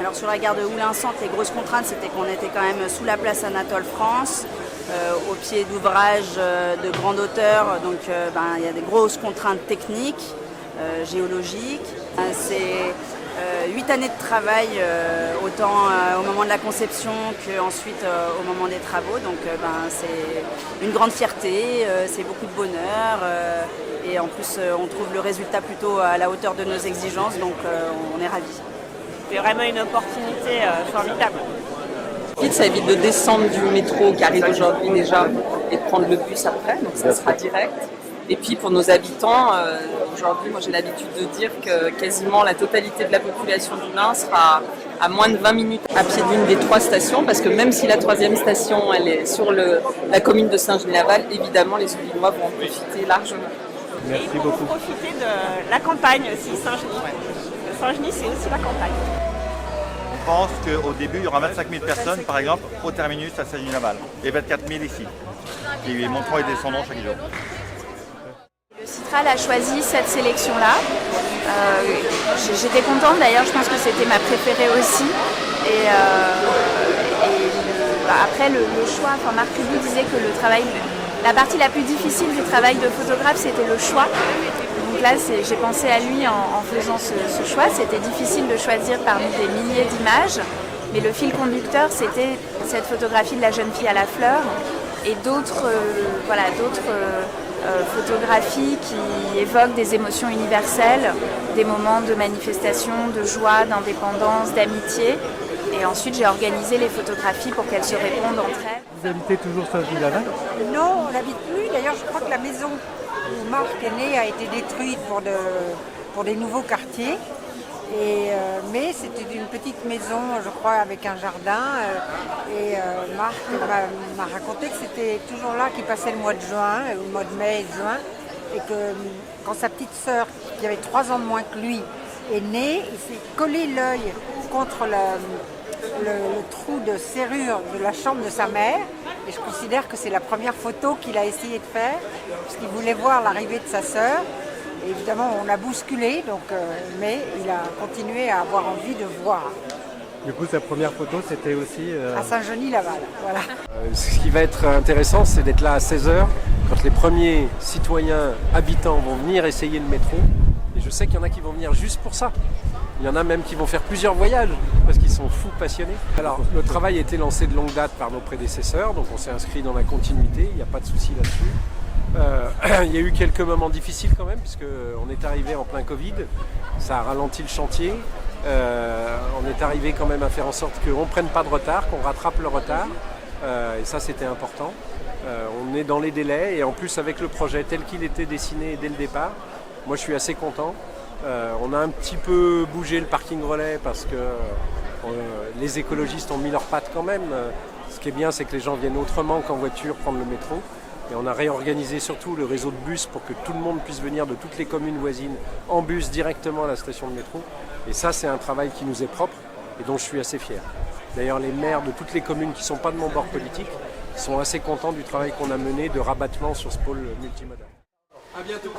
Alors sur la gare de Oullins-Centre, les grosses contraintes, c'était qu'on était quand même sous la place Anatole France, au pied d'ouvrages de grande hauteur, donc il y a des grosses contraintes techniques, géologiques. C'est 8 années de travail, autant au moment de la conception qu'ensuite au moment des travaux. Donc c'est une grande fierté, c'est beaucoup de bonheur et en plus on trouve le résultat plutôt à la hauteur de nos exigences, donc on est ravis. C'est vraiment une opportunité formidable. Ça évite de descendre du métro qui arrive aujourd'hui déjà et de prendre le bus après, donc ça sera direct. Et puis pour nos habitants, aujourd'hui, moi j'ai l'habitude de dire que quasiment la totalité de la population d'Oullins sera à moins de 20 minutes à pied d'une des 3 stations, parce que même si la 3e station elle est sur la commune de Saint-Genis-Laval, évidemment les Oulinois vont en profiter largement. Merci beaucoup. Et ils vont profiter de la campagne aussi, Saint-Genis. Saint-Genis, c'est aussi la campagne. On pense qu'au début, il y aura 25 000 personnes, par exemple, au terminus à Saint-Genis-Laval, et 24 000 ici, qui monteront et descendront chaque jour. Le Citral a choisi cette sélection-là. J'étais contente, d'ailleurs, je pense que c'était ma préférée aussi. Après, le choix, Marc Ribou disait que la partie la plus difficile du travail de photographe, c'était le choix. Donc là, j'ai pensé à lui en faisant ce choix. C'était difficile de choisir parmi des milliers d'images, mais le fil conducteur, c'était cette photographie de la jeune fille à la fleur et d'autres photographies qui évoquent des émotions universelles, des moments de manifestation, de joie, d'indépendance, d'amitié. Et ensuite, j'ai organisé les photographies pour qu'elles se répondent entre elles. Vous habitez toujours Saint-Genis-Laval ? Non, on n'habite plus. D'ailleurs, je crois que la maison où Marc est né a été détruite pour des nouveaux quartiers. Mais c'était une petite maison, je crois, avec un jardin. Marc m'a raconté que c'était toujours là qu'il passait le mois de juin, le mois de mai et juin. Et que quand sa petite sœur, qui avait 3 ans de moins que lui, est née, il s'est collé l'œil contre le trou de serrure de la chambre de sa mère. Et je considère que c'est la première photo qu'il a essayé de faire, parce qu'il voulait voir l'arrivée de sa sœur. Et évidemment, on l'a bousculé, mais il a continué à avoir envie de voir. Du coup, sa première photo, c'était aussi... À Saint-Genis-Laval, voilà. Ce qui va être intéressant, c'est d'être là à 16h, quand les premiers citoyens habitants vont venir essayer le métro. Et je sais qu'il y en a qui vont venir juste pour ça. Il y en a même qui vont faire plusieurs voyages, parce qu'ils sont fous passionnés. Alors, le travail a été lancé de longue date par nos prédécesseurs, donc on s'est inscrit dans la continuité, il n'y a pas de souci là-dessus. Il y a eu quelques moments difficiles quand même, puisqu'on est arrivé en plein Covid, ça a ralenti le chantier. On est arrivé quand même à faire en sorte qu'on ne prenne pas de retard, qu'on rattrape le retard, et ça c'était important. On est dans les délais, et en plus avec le projet tel qu'il était dessiné dès le départ, moi je suis assez content. On a un petit peu bougé le parking relais parce que les écologistes ont mis leurs pattes quand même. Ce qui est bien, c'est que les gens viennent autrement qu'en voiture prendre le métro. Et on a réorganisé surtout le réseau de bus pour que tout le monde puisse venir de toutes les communes voisines en bus directement à la station de métro. Et ça, c'est un travail qui nous est propre et dont je suis assez fier. D'ailleurs, les maires de toutes les communes qui ne sont pas de mon bord politique sont assez contents du travail qu'on a mené de rabattement sur ce pôle multimodal. À bientôt.